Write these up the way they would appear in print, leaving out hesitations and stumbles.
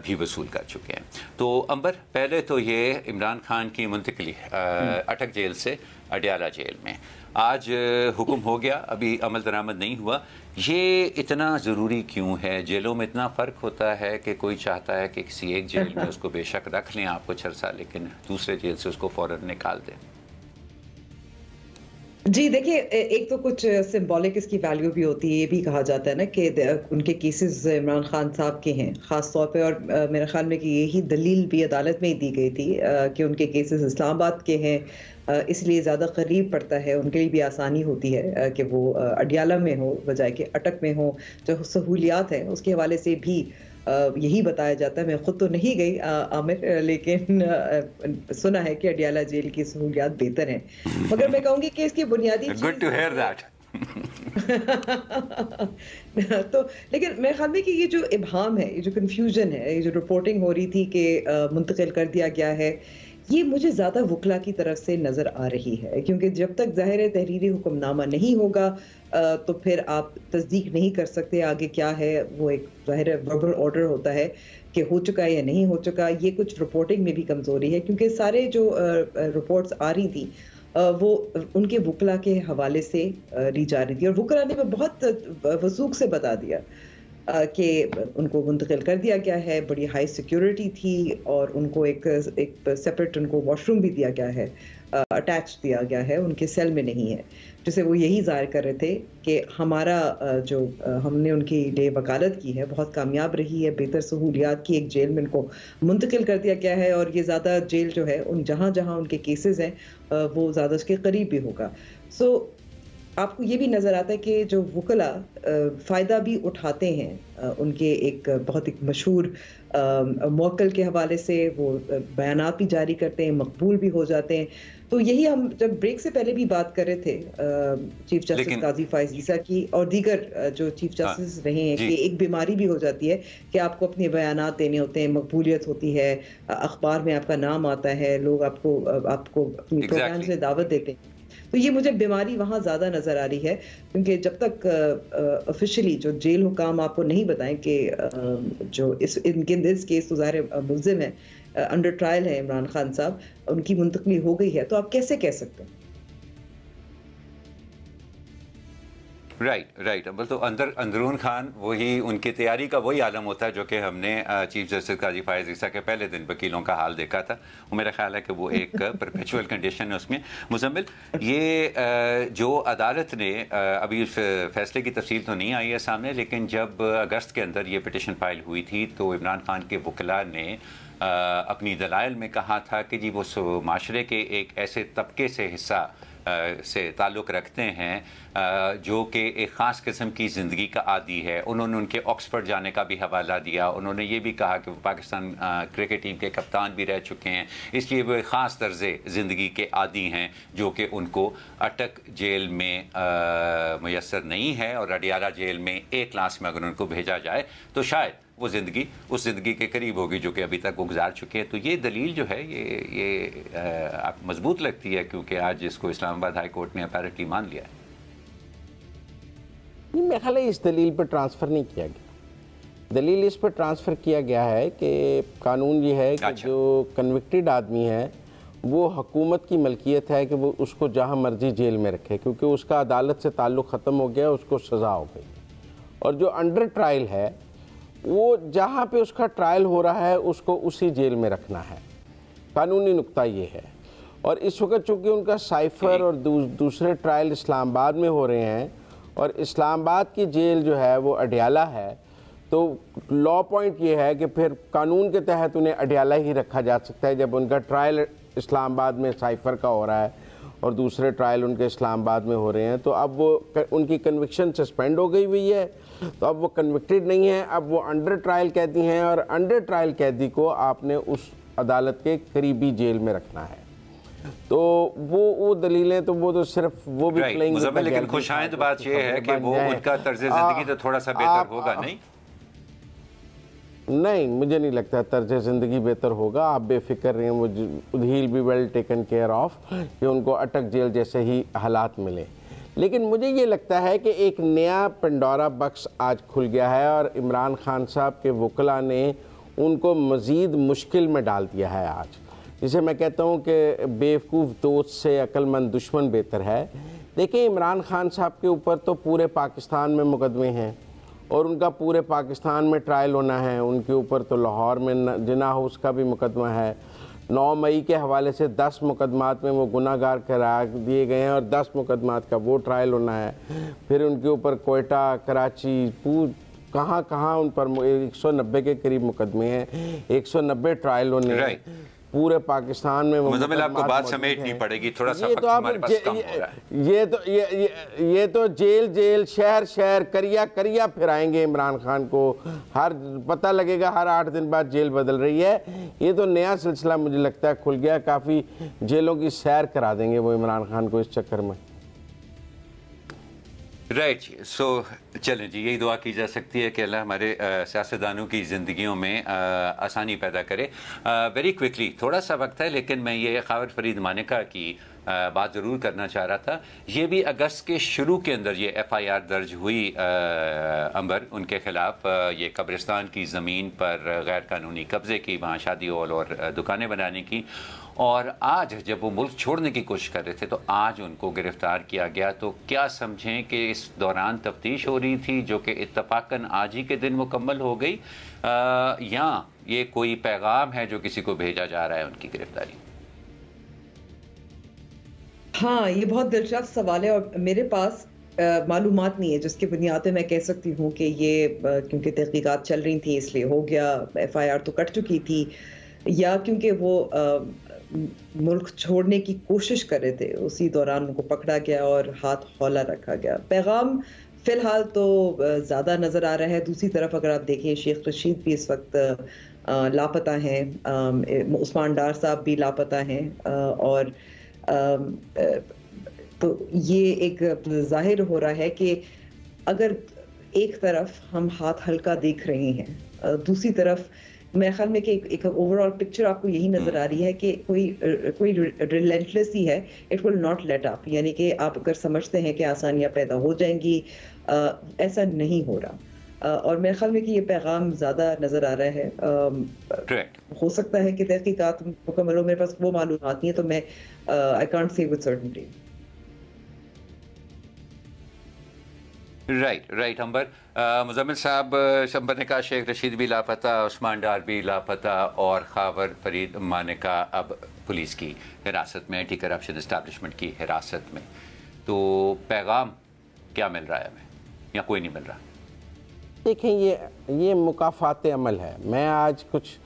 بھی وصول کر چکے ہیں۔ تو امبر، پہلے تو یہ عمران خان کی منتقلی اٹک جیل سے اڈیالہ جیل میں، آج حکم ہو گیا، ابھی عمل درآمد نہیں ہوا، یہ اتنا ضروری کیوں ہے؟ جیلوں میں اتنا فرق ہوتا ہے کہ کوئی چاہتا ہے کہ کسی ایک جیل میں اس کو بے شک رکھ لیں آپ کچھ عرصہ، لیکن دوسرے جیل سے اس کو فوراً نکال دیں۔ جی دیکھیے، ایک تو کچھ سمبولک اس کی ویلیو بھی ہوتی ہے، یہ بھی کہا جاتا ہے نا کہ ان کے کیسز عمران خان صاحب کے ہیں خاص طور پہ، اور میرے خیال میں کہ یہی دلیل بھی عدالت میں ہی دی گئی تھی کہ ان کے کیسز اسلام آباد کے ہیں، اس لیے زیادہ قریب پڑتا ہے، ان کے لیے بھی آسانی ہوتی ہے کہ وہ اڈیالہ میں ہو بجائے کہ اٹک میں ہو۔ جو سہولیات ہیں اس کے حوالے سے بھی یہی بتایا جاتا ہے، میں خود تو نہیں گئی عامر، لیکن سنا ہے کہ اڈیالہ جیل کی سہولیات بہتر ہیں، مگر میں کہوں گی کہ اس کی بنیادی Good to hear that. تو لیکن میرے خیال میں کہ یہ جو ابہام ہے، یہ جو کنفیوژن ہے، یہ جو رپورٹنگ ہو رہی تھی کہ منتقل کر دیا گیا ہے، یہ مجھے زیادہ وکلا کی طرف سے نظر آ رہی ہے، کیونکہ جب تک ظاہر تحریری حکم نامہ نہیں ہوگا تو پھر آپ تصدیق نہیں کر سکتے آگے کیا ہے، وہ ایک ظاہر وربل آرڈر ہوتا ہے کہ ہو چکا ہے یا نہیں ہو چکا۔ یہ کچھ رپورٹنگ میں بھی کمزوری ہے، کیونکہ سارے جو رپورٹس آ رہی تھی وہ ان کے وکلا کے حوالے سے لی جا رہی تھی، اور وکلا نے بہت وثوق سے بتا دیا کہ ان کو منتقل کر دیا گیا ہے، بڑی ہائی سیکیورٹی تھی، اور ان کو ایک سیپریٹ ان کو واش روم بھی دیا گیا ہے، اٹیچ دیا گیا ہے، ان کے سیل میں نہیں ہے، جسے وہ یہی ظاہر کر رہے تھے کہ ہمارا جو ہم نے ان کی لیے وکالت کی ہے بہت کامیاب رہی ہے، بہتر سہولیات کی ایک جیل میں ان کو منتقل کر دیا گیا ہے، اور یہ زیادہ جیل جو ہے ان جہاں جہاں ان کے کیسز ہیں وہ زیادہ اس کے قریب بھی ہوگا۔ سو آپ کو یہ بھی نظر آتا ہے کہ جو وکلا فائدہ بھی اٹھاتے ہیں ان کے ایک بہت ایک مشہور موکل کے حوالے سے، وہ بیانات بھی جاری کرتے ہیں، مقبول بھی ہو جاتے ہیں۔ تو یہی ہم جب بریک سے پہلے بھی بات کر رہے تھے چیف جسٹس قاضی فائز عیسیٰ کی اور دیگر جو چیف جسٹس رہے ہیں، کہ ایک بیماری بھی ہو جاتی ہے کہ آپ کو اپنے بیانات دینے ہوتے ہیں، مقبولیت ہوتی ہے، اخبار میں آپ کا نام آتا ہے، لوگ آپ کو اپنی پروگرامز میں دعوت دیتے ہیں۔ تو یہ مجھے بیماری وہاں زیادہ نظر آ رہی ہے، کیونکہ جب تک آفیشلی جو جیل حکام آپ کو نہیں بتائیں کہ جو ان کیس تو ظاہر ملزم ہے، انڈر ٹرائل ہے عمران خان صاحب، ان کی منتقلی ہو گئی ہے، تو آپ کیسے کہہ سکتے ہیں؟ رائٹ تو اندرون خان وہی ان کی تیاری کا وہی عالم ہوتا ہے جو کہ ہم نے چیف جسٹس قاضی فائز عیسیٰ کے پہلے دن وکیلوں کا حال دیکھا تھا، وہ میرا خیال ہے کہ وہ ایک پرپیچول کنڈیشن ہے اس میں۔ مزمل، یہ جو عدالت نے ابھی اس فیصلے کی تفصیل تو نہیں آئی ہے سامنے، لیکن جب اگست کے اندر یہ پٹیشن فائل ہوئی تھی تو عمران خان کے وکلاء نے اپنی دلائل میں کہا تھا کہ جی وہ معاشرے کے ایک ایسے طبقے سے حصہ سے تعلق رکھتے ہیں جو کہ ایک خاص قسم کی زندگی کا عادی ہے۔ انہوں نے ان کے آکسفورڈ جانے کا بھی حوالہ دیا، انہوں نے یہ بھی کہا کہ وہ پاکستان کرکٹ ٹیم کے کپتان بھی رہ چکے ہیں، اس لیے وہ ایک خاص طرز زندگی کے عادی ہیں جو کہ ان کو اٹک جیل میں میسر نہیں ہے، اور اڈیالہ جیل میں ایک کلاس میں اگر ان کو بھیجا جائے تو شاید وہ زندگی اس زندگی کے قریب ہوگی جو کہ ابھی تک وہ گزار چکے ہیں۔ تو یہ دلیل جو ہے یہ آپ مضبوط لگتی ہے، کیونکہ آج اس کو اسلام آباد ہائی کورٹ نے اپیرنٹلی مان لیا ہے۔ میرا خیال ہے اس دلیل پر ٹرانسفر نہیں کیا گیا، دلیل اس پر ٹرانسفر کیا گیا ہے کہ قانون یہ ہے کہ جو کنوکٹڈ آدمی ہے وہ حکومت کی ملکیت ہے کہ وہ اس کو جہاں مرضی جیل میں رکھے، کیونکہ اس کا عدالت سے تعلق ختم ہو گیا، اس کو سزا ہو گئی، اور جو انڈر ٹرائل ہے وہ جہاں پہ اس کا ٹرائل ہو رہا ہے اس کو اسی جیل میں رکھنا ہے۔ قانونی نقطہ یہ ہے، اور اس وقت چونکہ ان کا سائفر اور دوسرے ٹرائل اسلام آباد میں ہو رہے ہیں، اور اسلام آباد کی جیل جو ہے وہ اڈیالہ ہے، تو لا پوائنٹ یہ ہے کہ پھر قانون کے تحت انہیں اڈیالہ ہی رکھا جا سکتا ہے جب ان کا ٹرائل اسلام آباد میں سائفر کا ہو رہا ہے اور دوسرے ٹرائل ان کے اسلام آباد میں ہو رہے ہیں۔ تو اب وہ ان کی کنوکشن سسپینڈ ہو گئی ہوئی ہے، تو اب وہ کنوکٹڈ نہیں ہیں، اب وہ انڈر ٹرائل قیدی ہیں، اور انڈر ٹرائل قیدی کو آپ نے اس عدالت کے قریبی جیل میں رکھنا ہے۔ تو وہ دلیلیں تو وہ تو صرف وہ بھی پلینگ، لیکن خوشائند بات یہ ہے کہ وہ ان کا طرز زندگی تو تھوڑا سا بہتر ہوگا، نہیں مجھے نہیں لگتا طرز زندگی بہتر ہوگا، آپ بے فکر رہیں، وہ he'll be well taken care of, کہ ان کو اٹک جیل جیسے ہی حالات ملے۔ لیکن مجھے یہ لگتا ہے کہ ایک نیا پنڈورا باکس آج کھل گیا ہے، اور عمران خان صاحب کے وکلاء نے ان کو مزید مشکل میں ڈال دیا ہے آج. جسے میں کہتا ہوں کہ بیوقوف دوست سے عقل مند دشمن بہتر ہے. دیکھیں عمران خان صاحب کے اوپر تو پورے پاکستان میں مقدمے ہیں اور ان کا پورے پاکستان میں ٹرائل ہونا ہے. ان کے اوپر تو لاہور میں جناح ہاؤس کا بھی مقدمہ ہے. 9 مئی کے حوالے سے 10 مقدمات میں وہ گناہ گار قرار دیے گئے ہیں اور 10 مقدمات کا وہ ٹرائل ہونا ہے. پھر ان کے اوپر کوئٹہ، کراچی، کہاں کہاں ان پر 190 کے قریب مقدمے ہیں. 190 ٹرائل ہونے ہیں پورے پاکستان میں. مزمل آپ کو بات سمیٹنی پڑے گی، تھوڑا سا وقت ہمارے پاس کم ہو رہا ہے. یہ تو جیل شہر کریا پھرائیں گے عمران خان کو. ہر پتہ لگے گا ہر 8 دن بعد جیل بدل رہی ہے. یہ تو نیا سلسلہ مجھے لگتا ہے کھل گیا. کافی جیلوں کی سیر کرا دیں گے وہ عمران خان کو اس چکر میں. رائٹ. سو چلیں جی، یہی دعا کی جا سکتی ہے کہ اللہ ہمارے سیاستدانوں کی زندگیوں میں آسانی پیدا کرے. ویری کوئکلی، تھوڑا سا وقت ہے لیکن میں یہ خاور فرید مانیکا کی بات ضرور کرنا چاہ رہا تھا. یہ بھی اگست کے شروع کے اندر یہ FIR درج ہوئی امبر ان کے خلاف، یہ قبرستان کی زمین پر غیر قانونی قبضے کی، وہاں شادی ہال اور دکانیں بنانے کی. اور آج جب وہ ملک چھوڑنے کی کوشش کر رہے تھے تو آج ان کو گرفتار کیا گیا. تو کیا سمجھیں کہ اس دوران تفتیش ہو رہی تھی جو کہ اتفاقاً آج ہی کے دن مکمل ہو گئی، یا یہ کوئی پیغام ہے جو کسی کو بھیجا جا رہا ہے ان کی گرفتاری؟ ہاں، یہ بہت دلچسپ سوال ہے اور میرے پاس معلومات نہیں ہے جس کی بنیاد پہ میں کہہ سکتی ہوں کہ یہ کیونکہ تحقیقات چل رہی تھیں اس لیے ہو گیا. FIR تو کٹ چکی تھی، یا کیونکہ وہ ملک چھوڑنے کی کوشش کر رہے تھے اسی دوران ان کو پکڑا گیا اور ہاتھ ہولا رکھا گیا. پیغام فی الحال تو زیادہ نظر آ رہا ہے. دوسری طرف اگر آپ دیکھیں شیخ رشید بھی اس وقت لاپتہ ہیں، عثمان ڈار صاحب بھی لاپتہ ہیں، اور تو یہ ایک ظاہر ہو رہا ہے کہ اگر ایک طرف ہم ہاتھ ہلکا دیکھ رہے ہیں، دوسری طرف میرے خیال میں کہ ایک اوور آل پکچر آپ کو یہی نظر آ رہی ہے کہ کوئی ریلینٹلیس ہی ہے. اٹ ول ناٹ لیٹ اپ، یعنی کہ آپ اگر سمجھتے ہیں کہ آسانیاں پیدا ہو جائیں گی، ایسا نہیں ہو رہا. اور میرے خیال میں کہ یہ پیغام زیادہ نظر آ رہا ہے. ہو سکتا ہے کہ تحقیقات مکمل ہو، میرے پاس وہ معلومات نہیں ہے تو میں I can't say with certainty. Right امبر. مزمل صاحب، شمبر نے کہا شیخ رشید بھی لاپتہ، عثمان ڈار بھی لاپتہ اور خاور فرید مانیکا اب پولیس کی حراست میں، اینٹی کرپشن اسٹیبلشمنٹ کی حراست میں. تو پیغام کیا مل رہا ہے ہمیں یا کوئی نہیں مل رہا؟ دیکھیں یہ مکافات عمل ہے. میں آج کچھ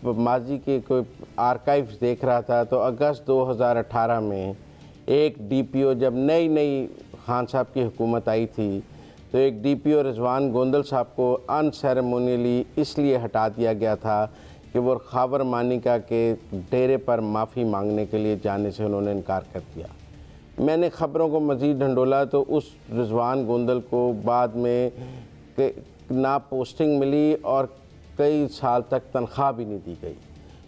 ماضی کے کوئی آرکائیوز دیکھ رہا تھا تو اگست 2018 میں ایک DPO جب نئی خان صاحب کی حکومت آئی تھی تو ایک DPO رضوان گوندل صاحب کو ان سیریمونیلی اس لیے ہٹا دیا گیا تھا کہ وہ خاور مانیکا کے ڈیرے پر معافی مانگنے کے لیے جانے سے انہوں نے انکار کر دیا. میں نے خبروں کو مزید ڈھنڈولا تو اس رضوان گوندل کو بعد میں نہ پوسٹنگ ملی اور کئی سال تک تنخواہ بھی نہیں دی گئی،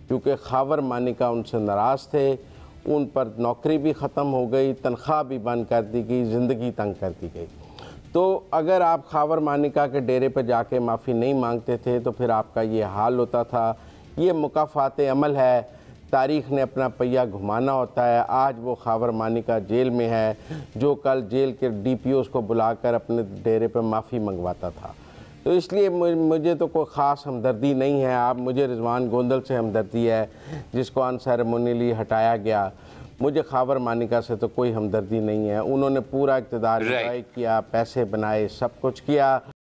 کیونکہ خاور مانیکا ان سے ناراض تھے. ان پر نوکری بھی ختم ہو گئی، تنخواہ بھی بند کر دی گئی، زندگی تنگ کر دی گئی. تو اگر آپ خاور مانیکا کے ڈیرے پہ جا کے معافی نہیں مانگتے تھے تو پھر آپ کا یہ حال ہوتا تھا. یہ مکافات عمل ہے، تاریخ نے اپنا پہیہ گھمانا ہوتا ہے. آج وہ خاور مانیکا جیل میں ہے جو کل جیل کے DPOs کو بلا کر اپنے ڈیرے پہ معافی منگواتا تھا. تو اس لیے مجھے تو کوئی خاص ہمدردی نہیں ہے. آپ مجھے رضوان گوندل سے ہمدردی ہے جس کو ان سیریمونیلی ہٹایا گیا. مجھے خاور مانیکا سے تو کوئی ہمدردی نہیں ہے. انہوں نے پورا اقتدار کیا، پیسے بنائے، سب کچھ کیا.